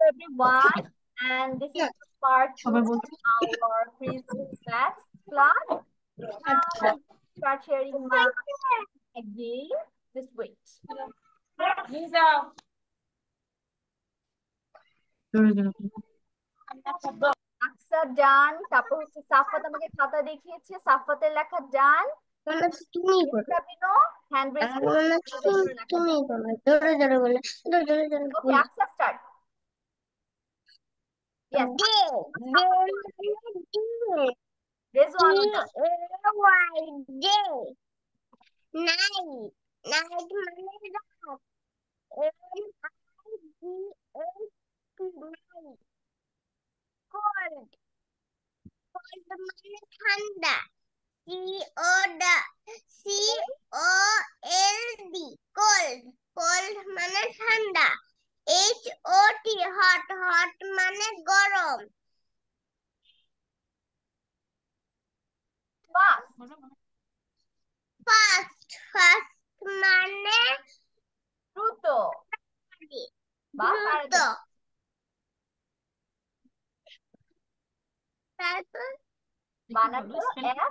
everyone, and this is part 2 of our physics math class. Now let's start sharing my again. Just wait. আকসা ডান, তারপর হচ্ছে সাফাত আমাকে খাতা দেখিয়েছে, সাফাতের লেখা ডান। তুমি হ্যান্ড রেজ তুমি বলো, জোরে জোরে বলে, জোরে জোরে ওকে, আকসা start. Yes. Rizwan Uda. Night. Night মানে রাত। Night. Cold. Cold মানে ঠান্ডা। COLD. Cold. Cold মানে ঠান্ডা। HOT. Hot. Hot মানে গরম। Fast. Fast. Fast মানে দ্রুত বা দ্রুত। তারপর বানান হলো F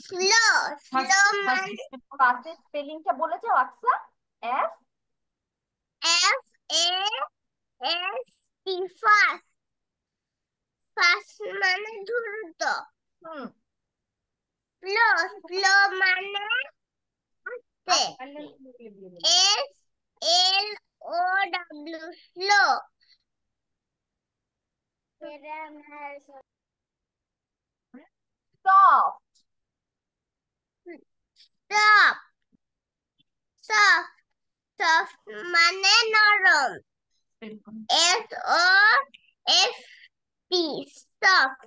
স্লো। স্লো মানে ফাস্টের স্পেলিংটা বলে যাও আকসা। F FAST fast. ফাস্ট মানে দ্রুত। স্লো। স্লো মানে আস্তে। SLOW slow. soft Soft. Soft. Soft মানে নরম। SOFT soft.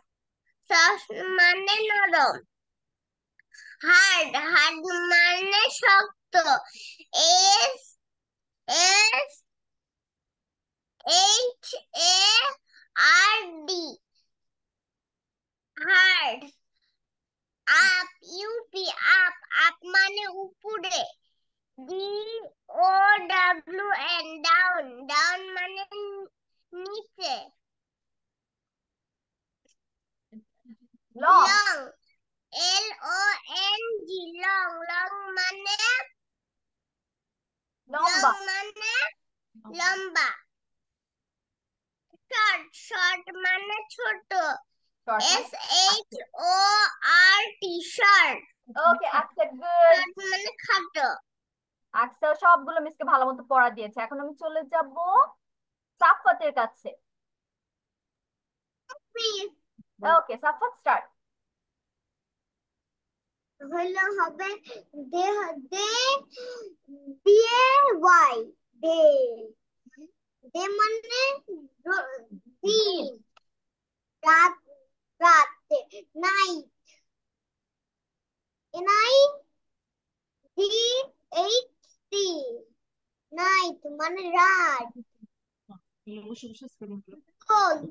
Soft মানে নরম। Hard. Hard মানে শক্ত। SHARD hard. Up. Up. Up মানে উপরে। DOWN down. Down মানে নিচে। long Long. LONG long. Long মানে লম্বা লম্বা। Short. Short মানে ছোট। SHORT short. ওকে আকসা গুড। Short মানে খাটো। আকসা সবগুলো মিসকে ভালো মতো পড়া দিয়েছে। এখন আমি চলে যাব সাফাতের কাছে। ওকে সাফাত স্টার্ট। হলো হবে দে দে দিয়ে ওয়াই দে। দে মানে দিন। রাত। রাতে নাইট। NIGHT নাইট মানে রাত। কোল্ড।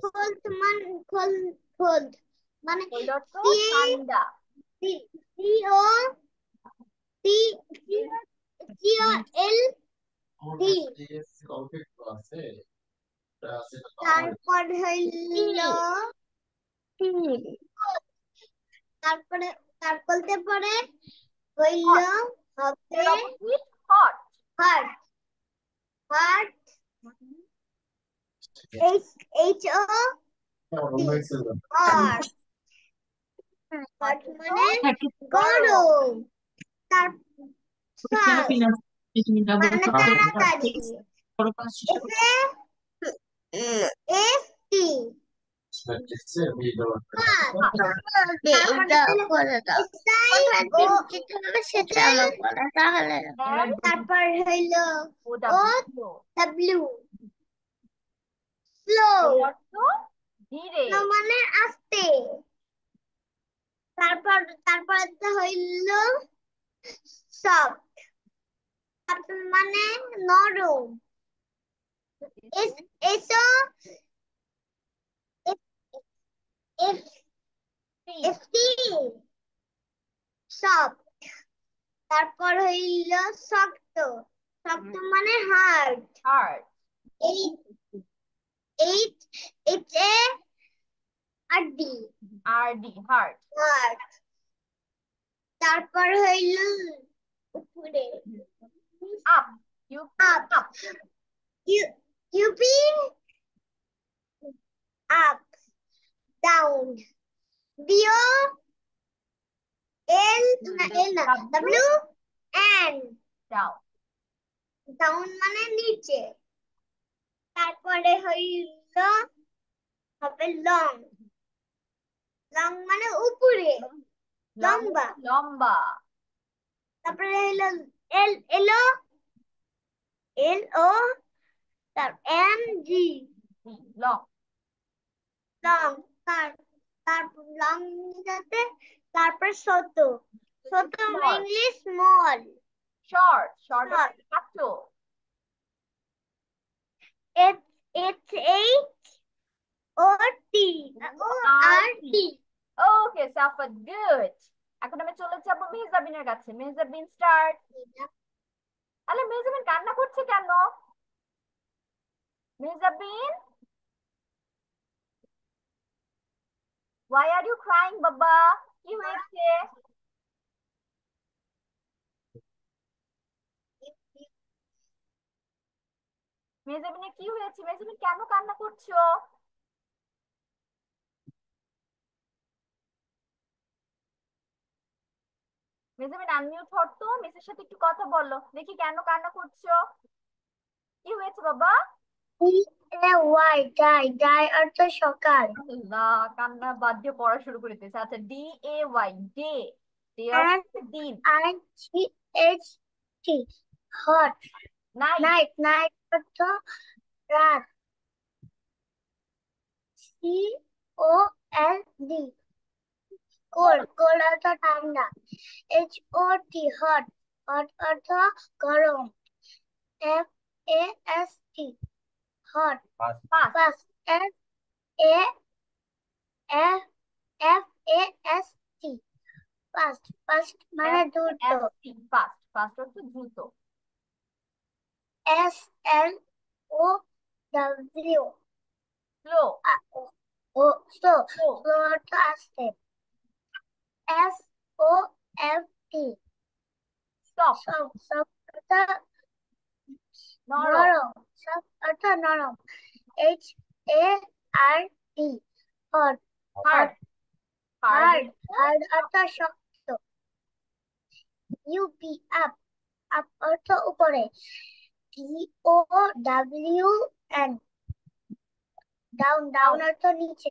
কোল্ড মানে কোল্ড মানে ঠান্ডা তারপর হইল তারপরে তারপরে পরে হইল হবে hot heart. Heart HO heart. Heart মানে গরম। তারপর মানে তাড়াতাড়ি। FT তারপর হইল OW স্লো। ধীরে মানে আস্তে। তারপর তারপর হইল সফট। মানে নরম। এসো FT সফট। তারপর হইল শক্ত, শক্ত মানে hard, hard. H H A R D, hard. Hard. তারপর হইল উপরে, up, up, U P up, down, D O L না ডব্লিউ এন, ডাউন। ডাউন মানে নিচে। তারপরে হইল হবে লং, লং মানে উপরে, লম্বা। লম্বা। তারপরে হইল এল, এলো এল ও, তার এন জি, লং। লং। তারপর লং যাতে, তারপর ছোট, ছোট ইংলিশ স্মল, শর্ট, শর্ট ছোট। এইচ এইচ ও টি, ও আর টি। ওকে সাফা, গুড। এখন আমি চলে যাব মেহজাবিনের কাছে। মেহজাবিন স্টার্ট। আরে মেহজাবিন কান্না করছে কেন? Mehjabin, why are you crying বাবা? কি হয়েছে? মেহজাবিনের কি হয়েছে? মেহজাবিন কেন কান্না করছো? মেহজাবিন আনমিউট হও তো, মিসের সাথে একটু কথা বলো। দেখি কেন কান্না করছো? কি হয়েছে বাবা? ওয়াই, ডাই, ডাই অর্থ সকাল। আল্লাহ, কান্না বাদ দিয়ে পড়া শুরু করে দিয়েছে। আচ্ছা, D A Y, day, day অর্থ দিন। আর G H T, hot, night, night, night অর্থ রাত। C O L D, cold, cold অর্থ ঠান্ডা। H O T, hot, hot অর্থ গরম। F A S T, hot, fast. F A F F A S T, fast, fast মানে দ্রুত। Fast, fast অর্থ দ্রুত। S L O W, slow, ও slow, slow অর্থ আস্তে। S O F T, stop, soft, soft অর্থ নরম, নরম, সফট অর্থ নরম। H A R D, hot, hard, hard, hard অর্থ শক্ত। ইউপি আপ, আপ অর্থ উপরে। T O W N, down, down অর্থ নিচে।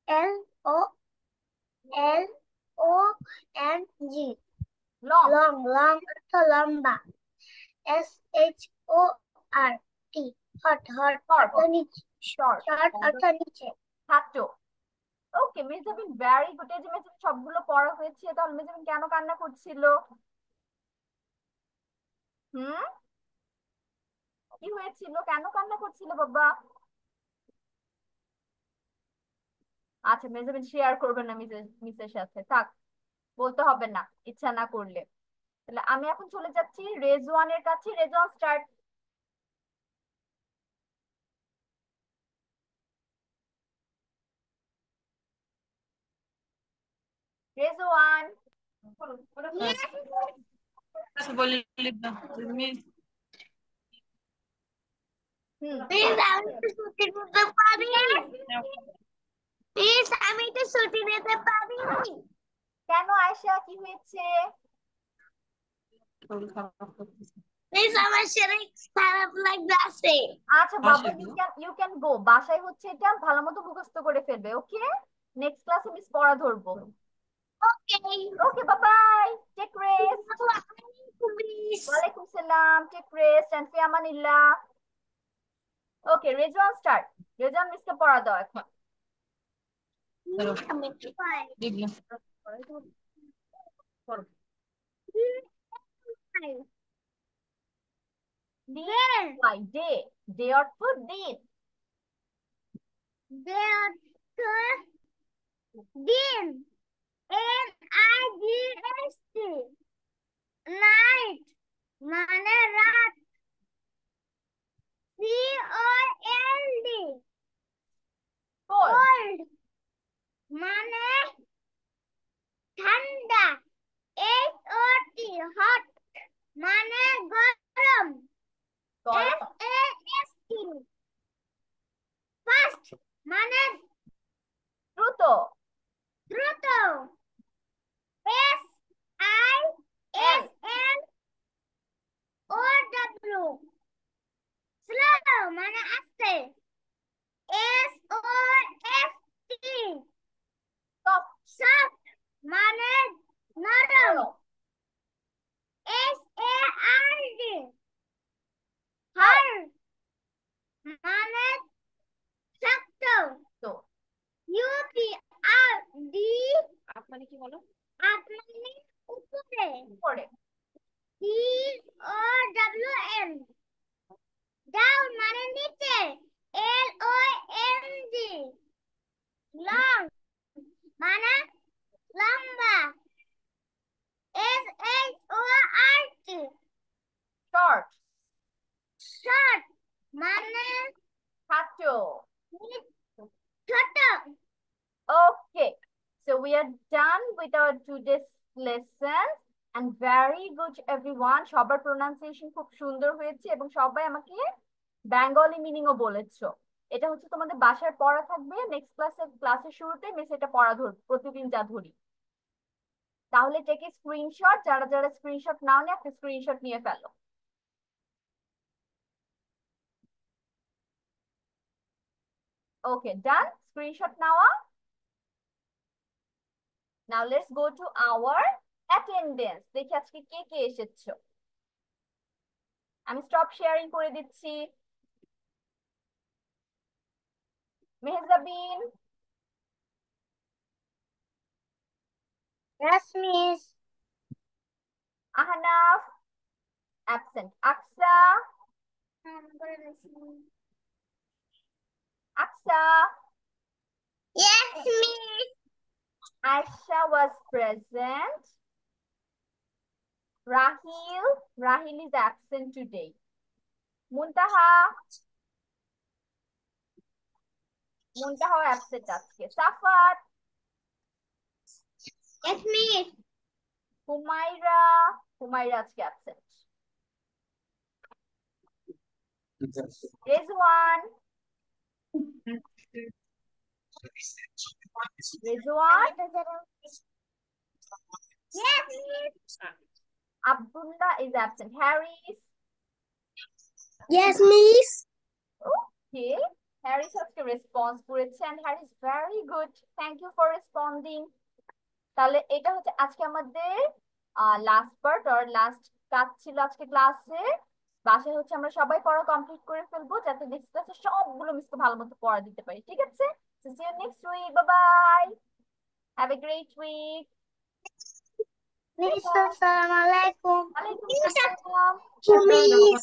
L O L O N G, long, long, long অর্থ লম্বা। S H O R T, hot, hot অর্থ নিচে, শর্ট, শর্ট অর্থ নিচে। ছাত্র। Okay Mejabin, very good. এই যে মেজাবিন সবগুলো পড়া হয়েছে, তাহলে মেজাবিন কেন কান্না করছিল? হুম, কি হয়েছিল? কেন কান্না করছিল বাবা? আচ্ছা, মেজাবিন শেয়ার করবে না মিসের সাথে, থাক, বলতে হবে না ইচ্ছা না করলে। তাহলে আমি এখন চলে যাচ্ছি রেজওয়ানের কাছে। রেজওয়ান স্টার্ট। রেজওয়ান, বলে লিখবা প্লিজ আমি একটু ছুটি নিতে পারি? প্লিজ আমি একটু ছুটি নিতে পারি? কেন আয়শা, কি হয়েছে? প্লিজ আমার শরীর খারাপ লাগছে। আচ্ছা বাবা, ইউ ক্যান গো। বাসায় হচ্ছে এটা ভালো মতো মুখস্থ করে ফেলবে। ওকে, নেক্সট ক্লাসে মিস পড়া ধরবো। Okay, okay, bye bye, take rest. Please. ওয়ালাইকুম সালাম, টেক রেস্ট এন্ড ফি আমানিল্লাহ। Okay Rezwan start. রেজওয়ান মিসকে পড়া দাও এখন। আমি একটু পাই। ডে, ডে অর্থ দিন। দিন, NIGHT নাইট মানে রাত COLD কোল্ড মানে ঠান্ডা HOT হট মানে গরম FAST ফাস্ট মানে দ্রুত দ্রুত SISLOW স্লো মানে আস্তে SOFT সফট মানে নরম HARD হার্ড মানে শক্ত UPRD আপ মানে কি বলো? আপ মানে উপরে উপরে DOWN ডাউন মানে নিচে LONG লং মানে লম্বা SHORT শর্ট শর্ট মানে ছোট ছোট Okay, so we are done with our today's lesson and very good everyone. সবার pronunciation খুব সুন্দর হয়েছে এবং সবাই আমাকে বেঙ্গলি মিনিংও বলেছো। এটা হচ্ছে তোমাদের বাসায় পড়া থাকবে, নেক্সট ক্লাসের শুরুতে মিস এটা পড়া ধর প্রতিদিন যা ধরি। তাহলে টেকে স্ক্রিনশট, যারা যারা স্ক্রিনশট নাও নিয়ে একটা স্ক্রিনশট নিয়ে ফেলো। Okay, done? Screenshot নেওয়া? Now let's go to our attendance. দেখি আজকে কে কে এসেছো। আমি স্টপ শেয়ারিং করে দিচ্ছি। Mehjabin, Yes, miss. Ahnaf, absent. Aqsa, Aqsa, Yes, miss. Aisha was present. Rahil is absent today. Muntaha absent আজকে। Safat, Yes, miss. Humaira আজকে absent. Rizwan, Yes, miss. Abdullah is absent. Harris, Yes, miss. okay. Harris আজকে response করেছে and Harris very good. Thank you for responding. তাহলে এটা হচ্ছে আজকে আমাদের last part আর last কাজ ছিল আজকে ক্লাসে। বাসায় হচ্ছে আমরা সবাই পড়া কমপ্লিট করে ফেলবো যাতে নেক্সট ক্লাসে সবগুলো মিসকে ভালো মতো পড়া দিতে পারি, ঠিক আছে? So see you next week. Bye bye. Have a great week. Miss, assalamualaikum. Waalaikumsalam. Miss.